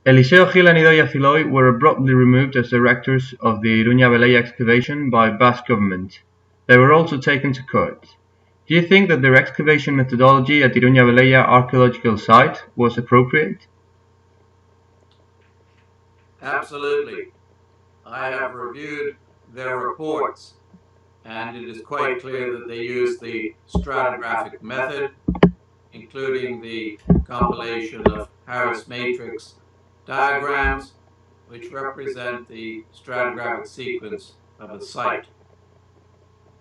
Eliseo Gil and Idoia Filoy were abruptly removed as directors of the Iruña-Veleia excavation by Basque government. They were also taken to court. Do you think that their excavation methodology at Iruña-Veleia archaeological site was appropriate? Absolutely. I have reviewed their reports, and it is quite clear that they used the stratigraphic method, including the compilation of Harris matrix diagrams, which represent the stratigraphic sequence of a site.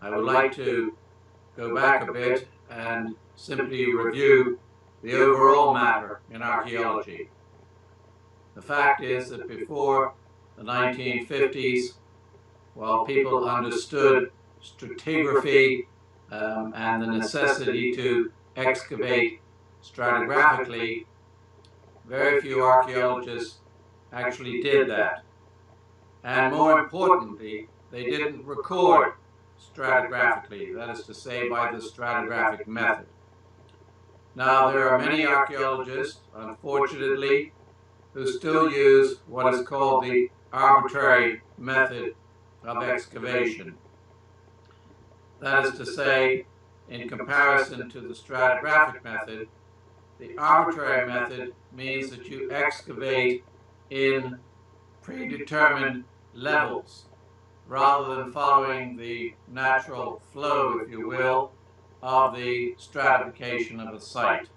I would like to go back a bit and simply review the overall matter in archaeology. The fact is that before the 1950s, while people understood stratigraphy and the necessity to excavate stratigraphically, very few archaeologists actually did that. And more importantly, they didn't record stratigraphically, that is to say, by the stratigraphic method. Now, there are many archaeologists, unfortunately, who still use what is called the arbitrary method of excavation. That is to say, in comparison to the stratigraphic method, the arbitrary method means that you excavate in predetermined levels rather than following the natural flow, if you will, of the stratification of a site.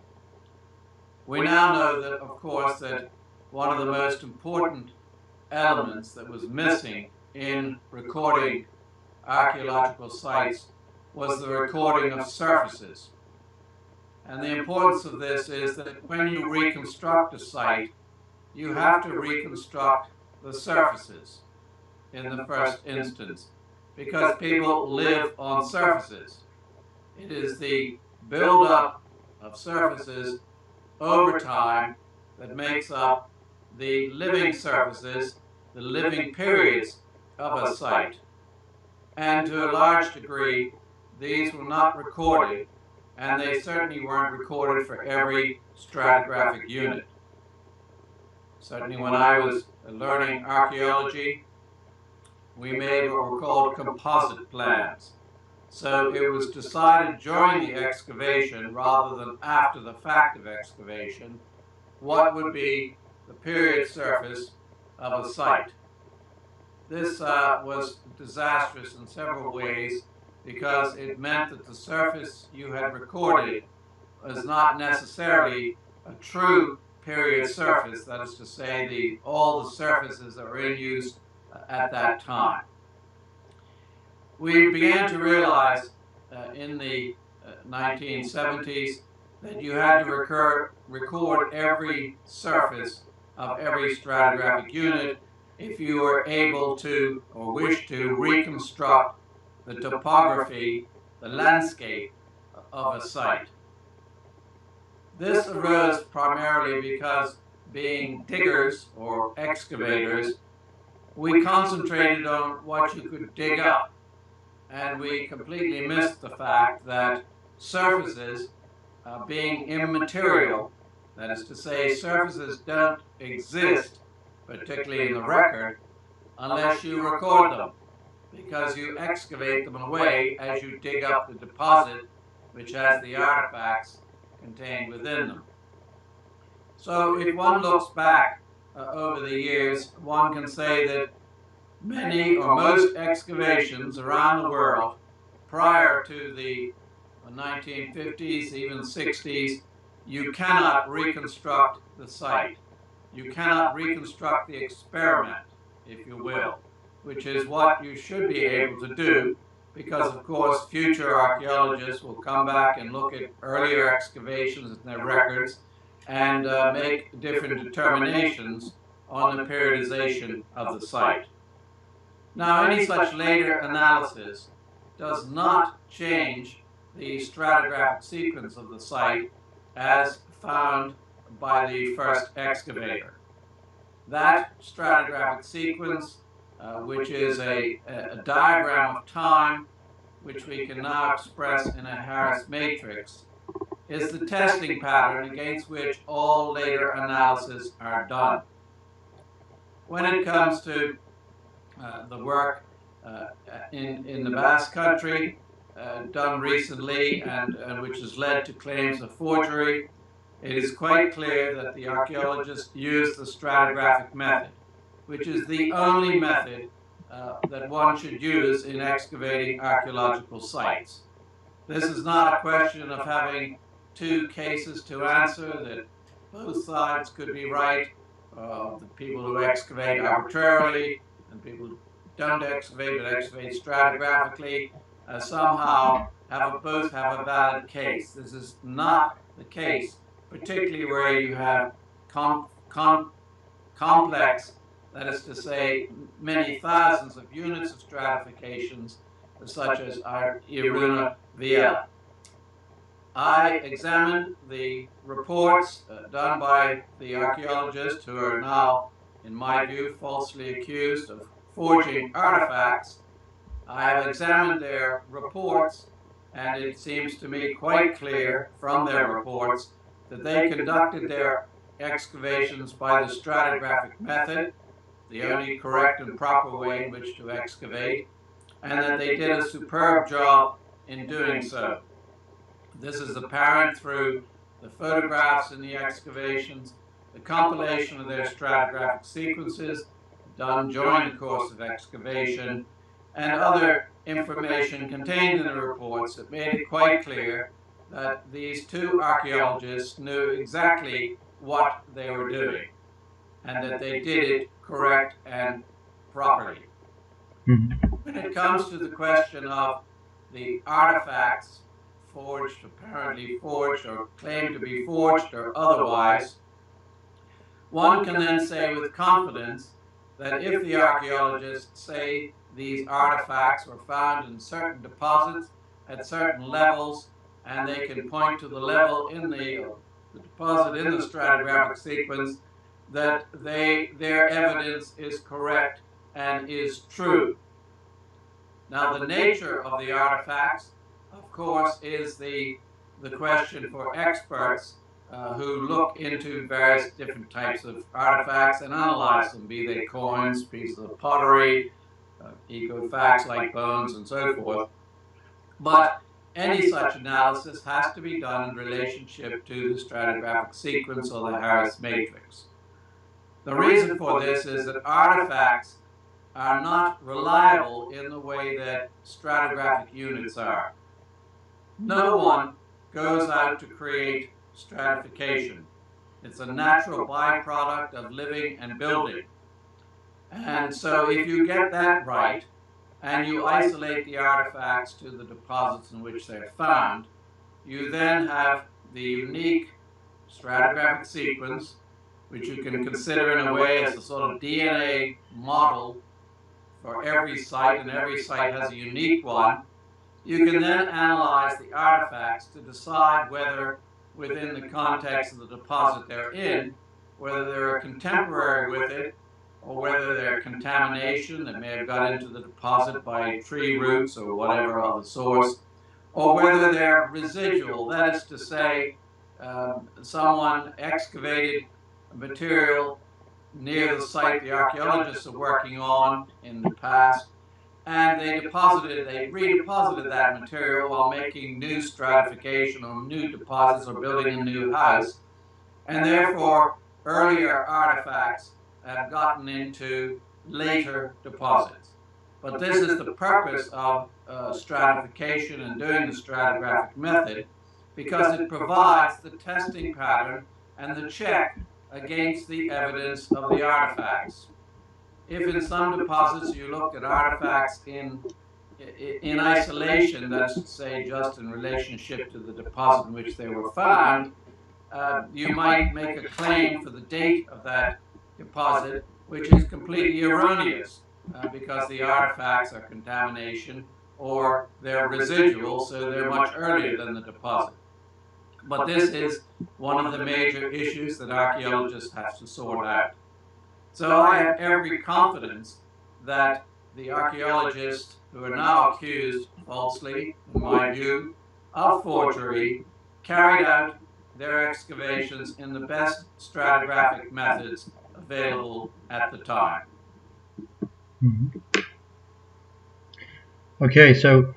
We now know that, of course, that one of the most important elements that was missing in recording archaeological sites was the recording of surfaces. And the importance of this is that when you reconstruct a site, you have to reconstruct the surfaces in the first instance, because people live on surfaces. It is the buildup of surfaces over time that makes up the living surfaces, the living periods of a site. And to a large degree, these were not recorded, and they certainly weren't recorded for every stratigraphic unit. Certainly when I was learning archaeology, we made what were called composite plans. So it was decided during the excavation, rather than after the fact of excavation, what would be the period surface of a site. This was disastrous in several ways, because it meant that the surface you had recorded was not necessarily a true period surface, that is to say, all the surfaces that were in use at that time. We began to realize in the 1970s that you had to record every surface of every stratigraphic unit if you were able to or wished to reconstruct the topography, the landscape of a site. This arose primarily because, being diggers or excavators, we concentrated on what you could dig up, and we completely missed the fact that surfaces, being immaterial, that is to say, surfaces don't exist, particularly in the record, unless you record them, because you excavate them away as you dig up the deposit which has the artifacts contained within them. So if one looks back over the years, one can say that many or most excavations around the world prior to the 1950s, even 60s, you cannot reconstruct the site. You cannot reconstruct the experiment, if you will, which is what you should be able to do, because of course future archaeologists will come back and look at earlier excavations and their records and make different determinations on the periodization of the site. Now, any such later analysis does not change the stratigraphic sequence of the site as found by the first excavator. That stratigraphic sequence, which is a diagram of time, which we can now express in a Harris matrix, is the testing pattern against which all later analyses are done. when it comes to the work in the Basque Country done recently and which has led to claims of forgery, it is quite clear that the archaeologists used the stratigraphic method, which is the only method that one should use in excavating archaeological sites. This is not a question of having two cases to answer, that both sides could be right, the people who excavate arbitrarily and people who don't excavate but excavate stratigraphically somehow both have a valid case. This is not the case, particularly where you have complex, that is to say, many thousands of units of stratifications, such as Iruña-Veleia. I examined the reports done by the archaeologists who are now, in my view, falsely accused of forging artifacts. I have examined their reports, and it seems to me quite clear from their reports that they conducted their excavations by the stratigraphic method, the only correct and proper way in which to excavate, and that they did a superb job in doing so. This is apparent through the photographs in the excavations, the compilation of their stratigraphic sequences done during the course of excavation, and other information contained in the reports that made it quite clear that these two archaeologists knew exactly what they were doing and that they did it correct and properly. When it comes to the question of the artifacts forged, apparently forged, or claimed to be forged or otherwise, one can then say with confidence that if the archaeologists say these artifacts were found in certain deposits at certain levels, and they can point to the level in the deposit in the stratigraphic sequence, that their evidence is correct and is true. Now, the nature of the artifacts, of course, is the question for experts who look into various different types of artifacts and analyze them, be they coins, pieces of pottery, ecofacts like bones, and so forth. But any such analysis has to be done in relationship to the stratigraphic sequence or the Harris matrix. The reason for this is that artifacts are not reliable in the way that stratigraphic units are. No one goes out to create stratification. It's a natural byproduct of living and building. And so if you get that right, and you isolate the artifacts to the deposits in which they're found, you then have the unique stratigraphic sequence, which you can consider in a way as a sort of DNA model for every site, and every site has a unique one. You can then analyze the artifacts to decide whether, within the context of the deposit they're in, whether they're contemporary with it, or whether they're contamination that may have got into the deposit by tree roots or whatever other source, or whether they're residual, that is to say, someone excavated material near the site the archaeologists are working on in the past, and they redeposited that material while making new stratification or new deposits or building a new house, and therefore earlier artifacts have gotten into later deposits. But this is the purpose of stratification and doing the stratigraphic method, because it provides the testing pattern and the check against the evidence of the artifacts. If in some deposits you looked at artifacts in isolation, that is to say, just in relationship to the deposit in which they were found, you might make a claim for the date of that deposit, which is completely erroneous, because the artifacts are contamination or they're residual, so they're much earlier than the deposit. But this is one of the major issues that archaeologists have to sort out. So I have every confidence that the archaeologists who are now accused falsely, in my view, of forgery, carried out their excavations in the best stratigraphic methods available at the time. Okay, so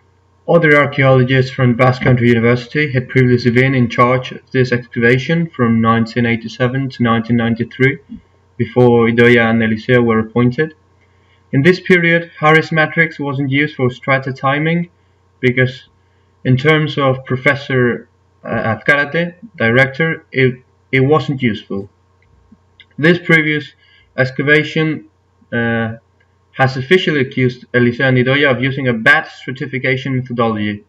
other archaeologists from Basque Country University had previously been in charge of this excavation from 1987 to 1993, before Idoia and Eliseo were appointed. In this period, Harris matrix wasn't used for strata timing because, in terms of Professor Azcárate, director, it wasn't useful. This previous excavation uh, has officially accused Eliseo and Idoia of using a bad stratification methodology.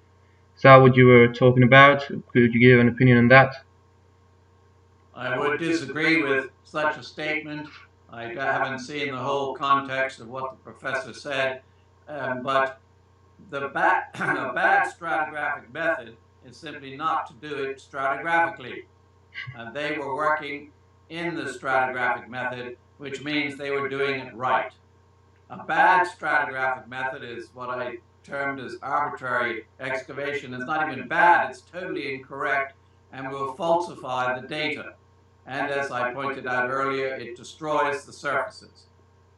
Is that what you were talking about? Could you give an opinion on that? I would disagree with such a statement. I haven't seen the whole context of what the professor said, but the bad stratigraphic method is simply not to do it stratigraphically. They were working in the stratigraphic method, which means they were doing it right. A bad stratigraphic method is what I termed as arbitrary excavation. It's not even bad, it's totally incorrect and will falsify the data. And as I pointed out earlier, it destroys the surfaces.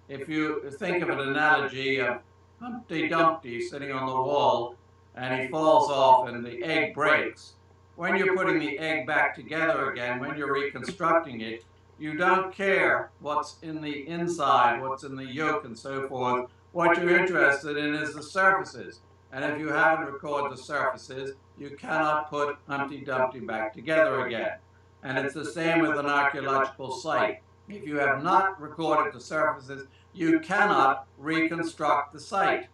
If you think of an analogy of Humpty Dumpty sitting on the wall and he falls off and the egg breaks, when you're putting the egg back together again, when you're reconstructing it, you don't care what's in the inside, what's in the yolk and so forth. What you're interested in is the surfaces. And if you haven't recorded the surfaces, you cannot put Humpty Dumpty back together again. And it's the same with an archaeological site. If you have not recorded the surfaces, you cannot reconstruct the site.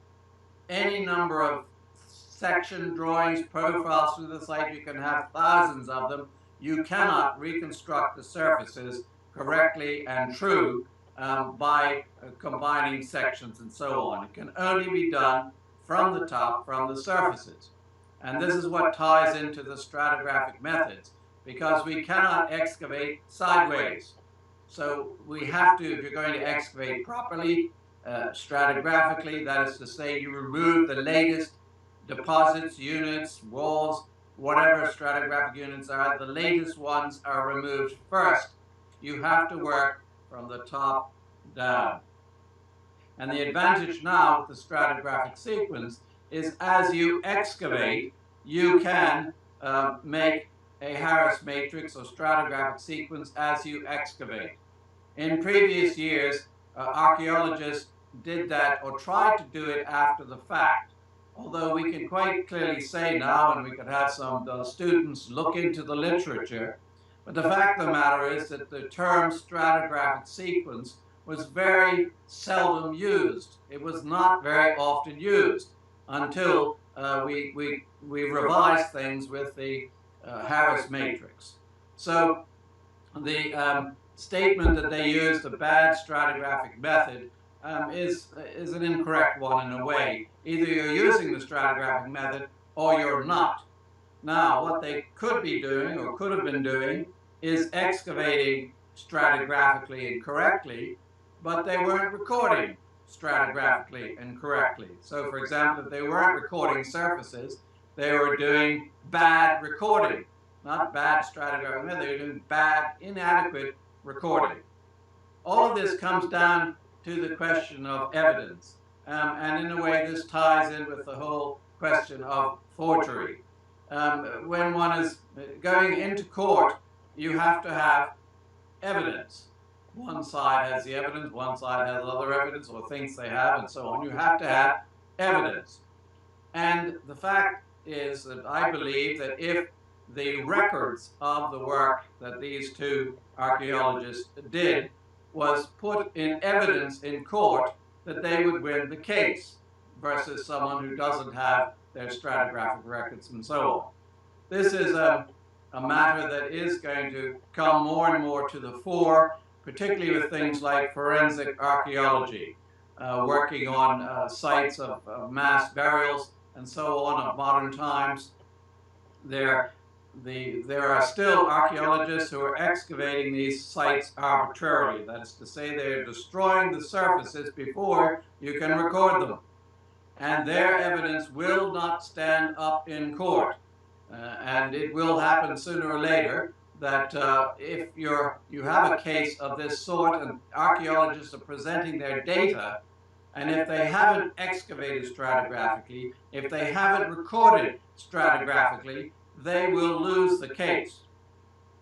Any number of section drawings, profiles through the site, you can have thousands of them. You cannot reconstruct the surfaces correctly and true by combining sections and so on. It can only be done from the top, from the surfaces. And this is what ties into the stratigraphic methods, because we cannot excavate sideways. So we have to, if you're going to excavate properly, stratigraphically, that is to say, you remove the latest deposits, units, walls, whatever stratigraphic units are, the latest ones are removed first. You have to work from the top down. And the advantage now with the stratigraphic sequence is as you excavate, you can make a Harris matrix or stratigraphic sequence as you excavate. In previous years, archaeologists did that or tried to do it after the fact. Although we can quite clearly say now, and we could have some students look into the literature, but the fact of the matter is that the term stratigraphic sequence was very seldom used. It was not very often used until we revised things with the Harris matrix. So the statement that they used a bad stratigraphic method is an incorrect one in a way. Either you're using the stratigraphic method or you're not. Now, what they could be doing or could have been doing is excavating stratigraphically and correctly, but they weren't recording stratigraphically and correctly. So, for example, if they weren't recording surfaces, they were doing bad recording, not bad stratigraphic method, they were doing bad, inadequate recording. All of this comes down to the question of evidence. And in a way, this ties in with the whole question of forgery. When one is going into court, you have to have evidence. One side has the evidence, one side has other evidence or thinks they have, and so on. You have to have evidence. And the fact is that I believe that if the records of the work that these two archaeologists did was put in evidence in court, that they would win the case versus someone who doesn't have their stratigraphic records and so on. This is a matter that is going to come more and more to the fore, particularly with things like forensic archaeology, working on sites of mass burials and so on of modern times. There are still archaeologists who are excavating these sites arbitrarily. That is to say, they're destroying the surfaces before you can record them. And their evidence will not stand up in court. And it will happen sooner or later, that if you have a case of this sort and archaeologists are presenting their data, and if they haven't excavated stratigraphically, if they haven't recorded stratigraphically, they will lose the case.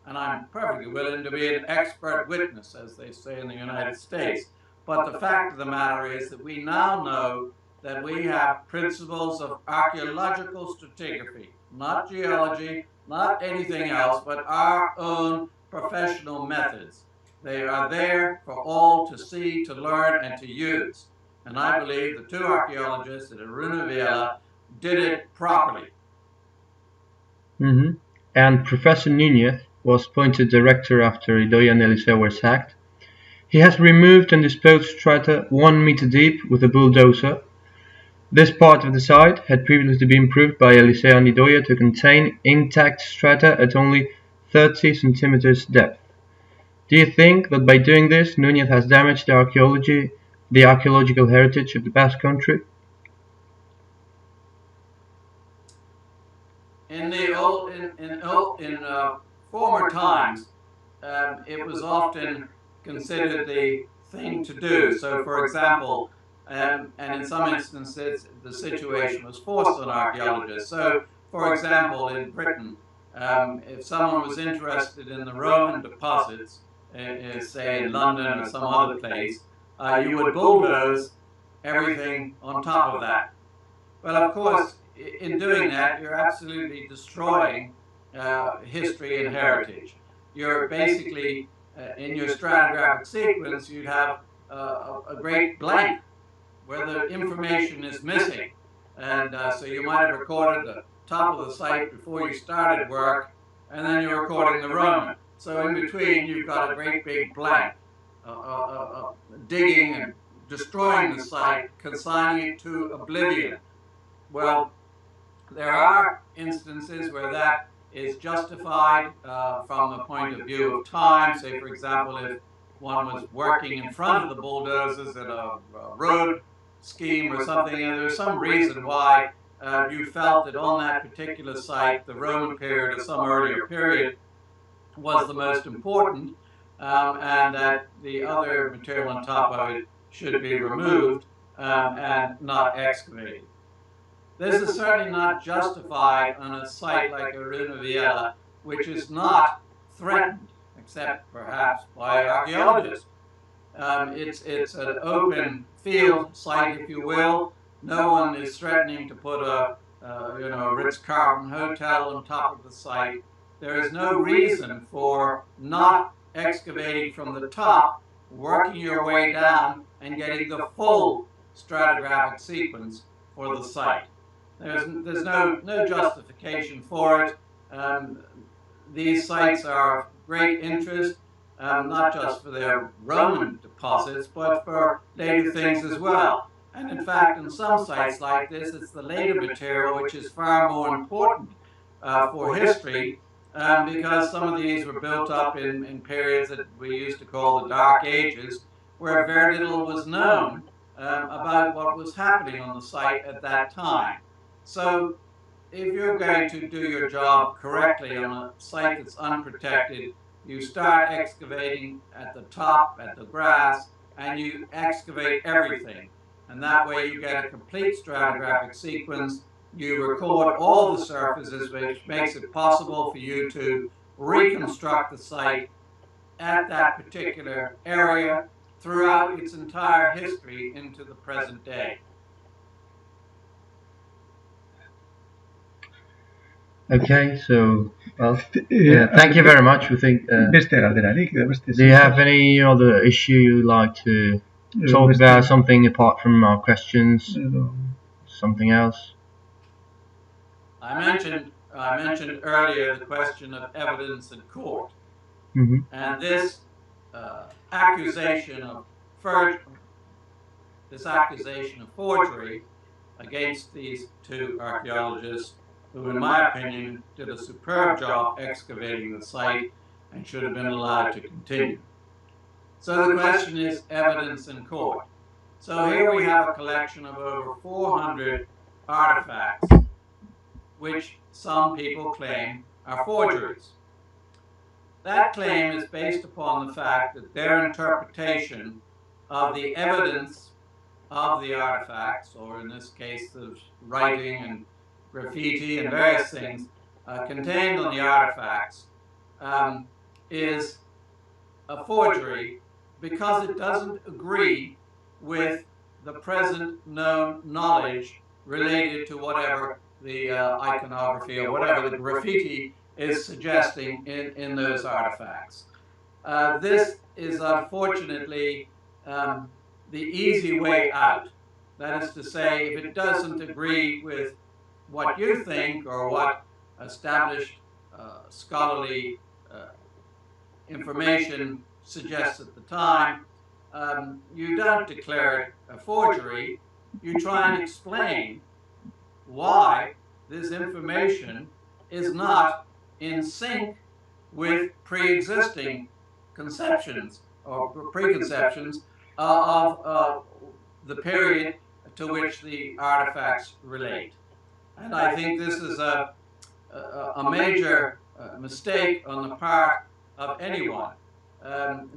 And I'm perfectly willing to be an expert witness, as they say in the United States. But the fact of the matter is that we now know that we have principles of archaeological stratigraphy, not geology, not anything else, but our own professional methods. They are there for all to see, to learn, and to use. And I believe the two archaeologists at Iruña-Veleia did it properly. And Professor Núñez was appointed director after Idoia and Eliseo were sacked. He has removed and disposed strata 1 meter deep with a bulldozer. This part of the site had previously been improved by Eliseo and Idoia to contain intact strata at only 30 centimeters depth. Do you think that by doing this, Núñez has damaged the archaeological heritage of the Basque Country? In former times, it was often considered the thing to do. So, for example, and in some instances, the situation was forced on archaeologists. So, for example, in Britain, if someone was interested in the Roman deposits, say in London or some other place, you would bulldoze everything on top of that. Well, of course, in doing that, you're absolutely destroying history and heritage. You're basically, in your stratigraphic sequence, you'd have a great blank where the information is missing. And so you might have recorded the top of the site before you started work, and then you're recording the Roman. So in between, you've got a great big blank, digging and destroying the site, consigning it to oblivion. Well, there are instances where that is justified from the point of view of time. Say, for example, if one was working in front of the bulldozers at a road scheme or something, and there's some reason why you felt that on that particular site, the Roman period or some earlier period was the most important, and that the other material on top of it should be removed and not excavated. This is certainly not justified on a site like Iruña-Veleia, which is not threatened, except perhaps by archaeologists. It's an open field site, if you will. No one is threatening to put a Ritz-Carlton hotel on top of the site. There is no reason for not excavating from the top, working your way down, and getting the full stratigraphic sequence for the site. There's no justification for it. These sites are of great interest, not just for their Roman deposits, but for later things as well. And in fact, in some sites like this, it's the later material which is far more important for history, because some of these were built up in periods that we used to call the Dark Ages, where very little was known about what was happening on the site at that time. So if you're going to do your job correctly on a site that's unprotected, you start excavating at the top, at the grass, and you excavate everything. And that way you get a complete stratigraphic sequence. You record all the surfaces, which makes it possible for you to reconstruct the site at that particular area throughout its entire history into the present day. Okay, so thank you very much. We think. Do you have any other issue you'd like to talk about? Something apart from our questions? Something else? I mentioned earlier the question of evidence in court, and this accusation of forgery against these two archaeologists, who, in my opinion, did a superb job excavating the site and should have been allowed to continue. So the question is evidence in court. So here we have a collection of over 400 artifacts, which some people claim are forgeries. that claim is based upon the fact that their interpretation of the evidence of the artifacts, or in this case, the writing and graffiti and various things contained on the artifacts, is a forgery because it doesn't agree with the present known knowledge related to whatever the iconography or whatever the graffiti is suggesting in those artifacts. This is unfortunately the easy way out. That is to say, if it doesn't agree with what you think or what established scholarly information suggests at the time, you don't declare it a forgery. You try and explain why this information is not in sync with pre-existing conceptions or preconceptions of the period to which the artifacts relate. And I think this is a major mistake on the part of anyone,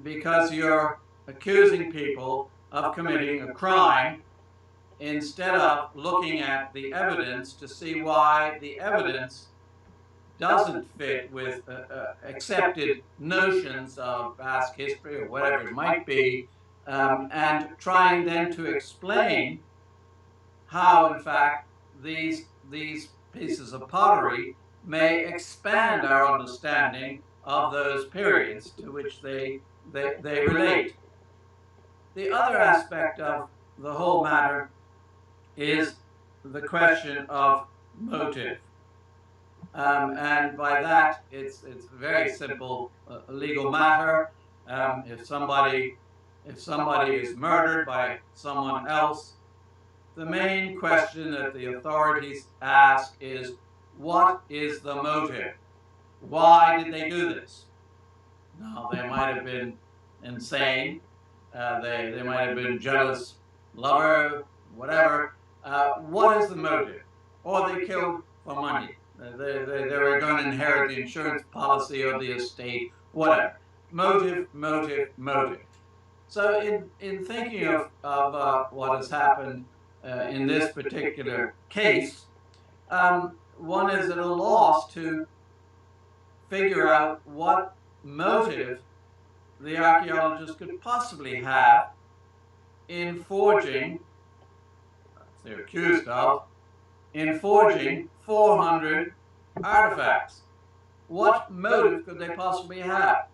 because you're accusing people of committing a crime instead of looking at the evidence to see why the evidence doesn't fit with accepted notions of past history or whatever it might be, and trying then to explain how, in fact, these pieces of pottery may expand our understanding of those periods to which they relate. The other aspect of the whole matter is the question of motive. And by that, it's a very simple legal matter. If somebody is murdered by someone else, the main question that the authorities ask is, what is the motive? Why did they do this? Now, they might have been insane. They might have been jealous lover, whatever. What is the motive? Or they killed for money. They were going to inherit the insurance policy of the estate, whatever. Motive, motive, motive. So in thinking of what has happened in this particular case, one is at a loss to figure out what motive the archaeologists could possibly have in forging, they're accused of, in forging 400 artifacts. What motive could they possibly have?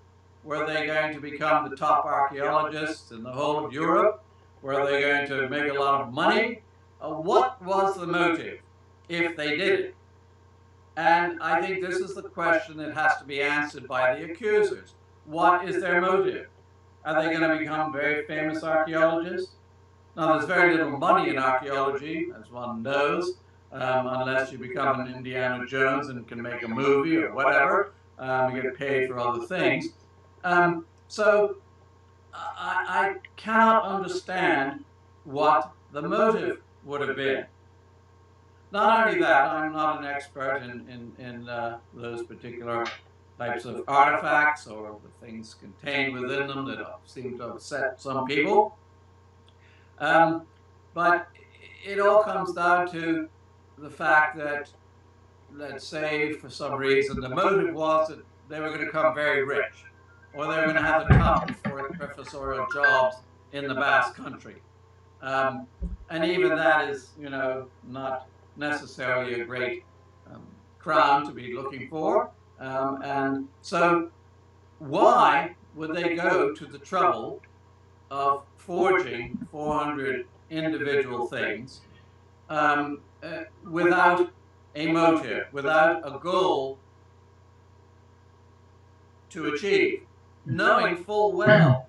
Were they going to become the top archaeologists in the whole of Europe? Were they going to make a lot of money? What was the motive if they did it? And I think this is the question that has to be answered by the accusers. What is their motive? Are they going to become very famous archaeologists? Now, there's very little money in archaeology, as one knows, unless you become an Indiana Jones and can make a movie or whatever. You get paid for other things. So I cannot understand what the motive would have been. Not only that, I'm not an expert in those particular types of artifacts or the things contained within them that seem to upset some people. But it all comes down to the fact that, let's say, for some reason, the motive was that they were going to become very rich, or they were going to have the top professorial jobs in the Basque Country. And even that is, not necessarily a great crown to be looking for. And so why would they go to the trouble of forging 400 individual things without a motive, without a goal to achieve, knowing full well,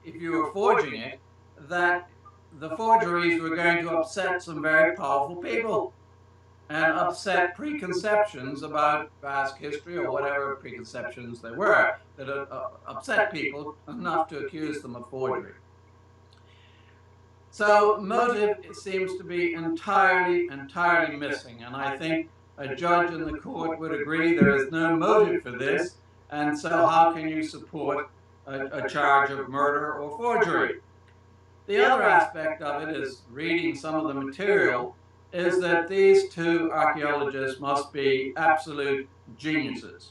if you were forging it, that the forgeries were going to upset some very powerful people and upset preconceptions about Basque history or whatever preconceptions there were that upset people enough to accuse them of forgery. So motive, it seems to be entirely missing, and I think a judge in the court would agree there is no motive for this, and so how can you support a charge of murder or forgery? The other aspect of it is reading some of the material is that these two archaeologists must be absolute geniuses.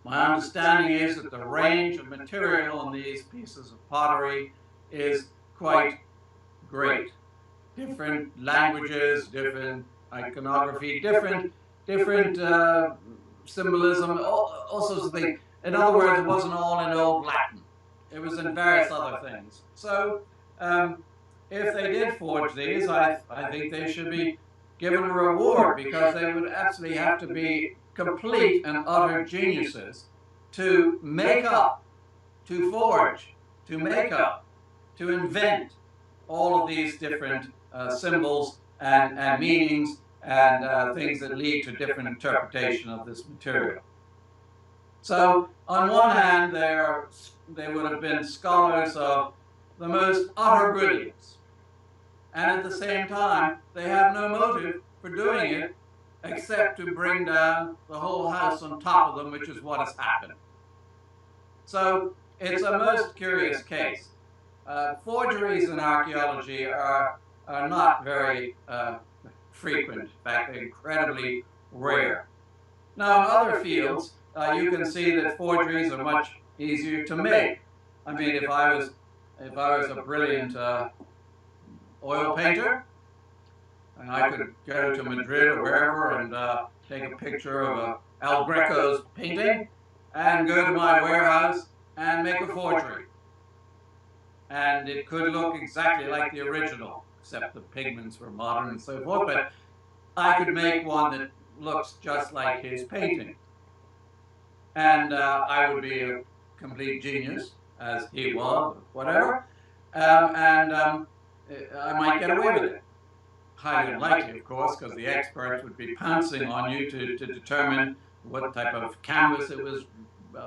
My understanding is that the range of material in these pieces of pottery is quite great. Different languages, different iconography, different symbolism, all sorts of things. In other words, it wasn't all in Old Latin. It was in various other things. So if they did forge these, I think they should be given a reward, because they would absolutely have to be complete and utter geniuses to make up, to forge, to make up, to invent all of these different symbols and meanings and things that lead to different interpretation of this material. So on one hand, they would have been scholars of the most utter brilliance, and at the same time, they have no motive for doing it except to bring down the whole house on top of them, which is what has happened. So it's a most curious case. Forgeries in archaeology are not very frequent. In fact, they're incredibly rare. Now, in other fields, you can see that forgeries are much easier to make. I mean, if I was a brilliant oil painter, and I could go to Madrid or wherever and take a picture of El Greco's painting and go to my warehouse and make a forgery. And it could look exactly like the original, except the pigments were modern and so forth, but I could make one that looks just like his painting. And I would be a complete genius, as he was, whatever, and I might get away with it. Highly unlikely, of course, because the experts would be pouncing on you to determine what type of canvas it was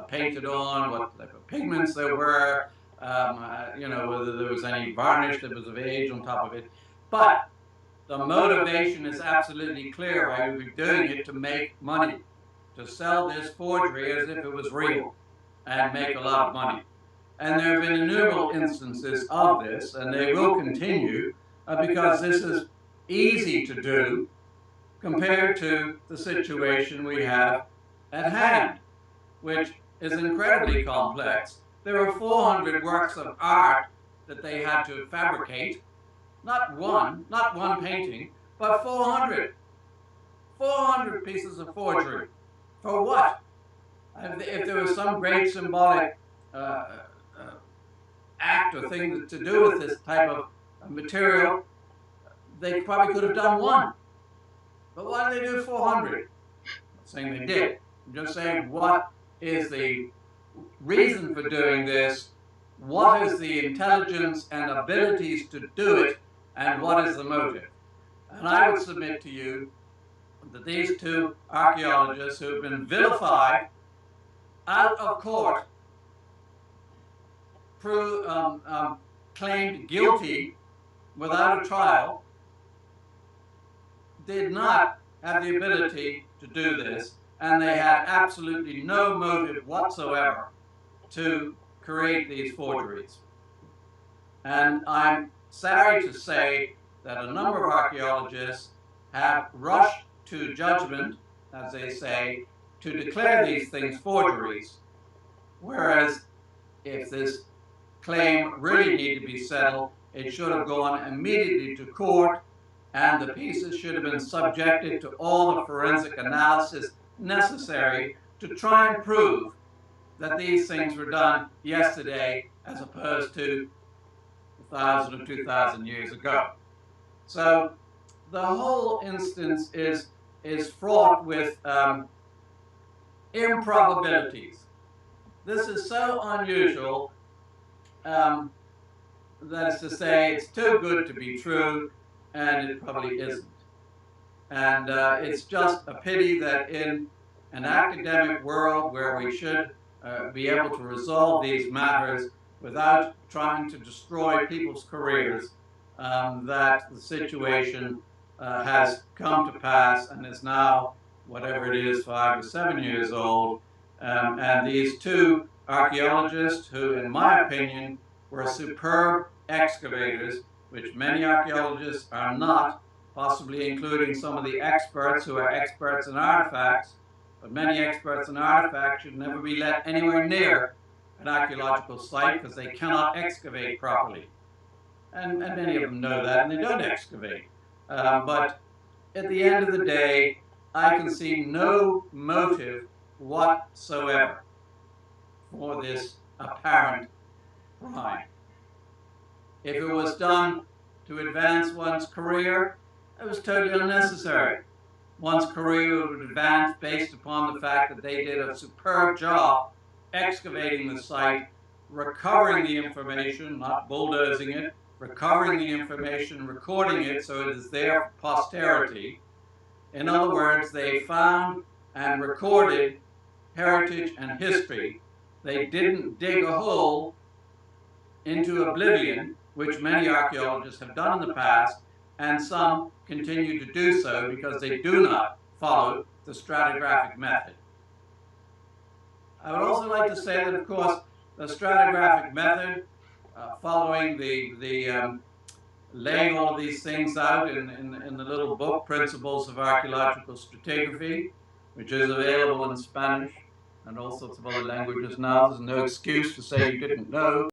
painted on, what type of pigments there were, whether there was any varnish that was of age on top of it. But the motivation is absolutely clear. I would be doing it to make money, to sell this forgery as if it was real and make a lot of money. And there have been innumerable instances of this, and they will continue because this is easy to do compared to the situation we have at hand, which is incredibly complex. There are 400 works of art that they had to fabricate, not one painting, but 400. 400 pieces of forgery. For what? If there was some great symbolic act or thing to do with this type of material, they probably could have done one. But why did they do 400? I'm not saying they did. I'm just saying, what is the reason for doing this? What is the intelligence and abilities to do it? And what is the motive? And I would submit to you that these two archaeologists who have been vilified out of court, claimed guilty without a trial, did not have the ability to do this, and they had absolutely no motive whatsoever to create these forgeries. And I'm sorry to say that a number of archaeologists have rushed to judgment, as they say, to declare these things forgeries, whereas if this claim really needed to be settled, it should have gone immediately to court, and the pieces should have been subjected to all the forensic analysis necessary to try and prove that these things were done yesterday as opposed to 1,000 or 2,000 years ago. So the whole instance is fraught with improbabilities. This is so unusual that is to say, it's too good to be true, and it probably isn't. And it's just a pity that in an academic world where we should be able to resolve these matters without trying to destroy people's careers, that the situation has come to pass and is now, whatever it is, 5 or 7 years old, And these two archaeologists, who in my opinion were superb excavators, which many archaeologists are not, possibly including some of the experts who are experts in artifacts, but many experts in artifacts should never be let anywhere near an archaeological site because they cannot excavate properly. And many of them know that, and they don't excavate. But at the end of the day, I can see no motive whatsoever for this apparent crime. If it was done to advance one's career, it was totally unnecessary. One's career would advance based upon the fact that they did a superb job excavating the site, recovering the information, not bulldozing it, recovering the information, recording it so it is there for posterity. In other words, they found and recorded heritage and history. They didn't dig a hole into oblivion, which many archaeologists have done in the past, and some continue to do so because they do not follow the stratigraphic method. I would also like to say that, of course, the stratigraphic method, following the laying all of these things out in the little book, Principles of Archaeological Stratigraphy, which is available in Spanish and all sorts of other languages now. There's no excuse to say you didn't know.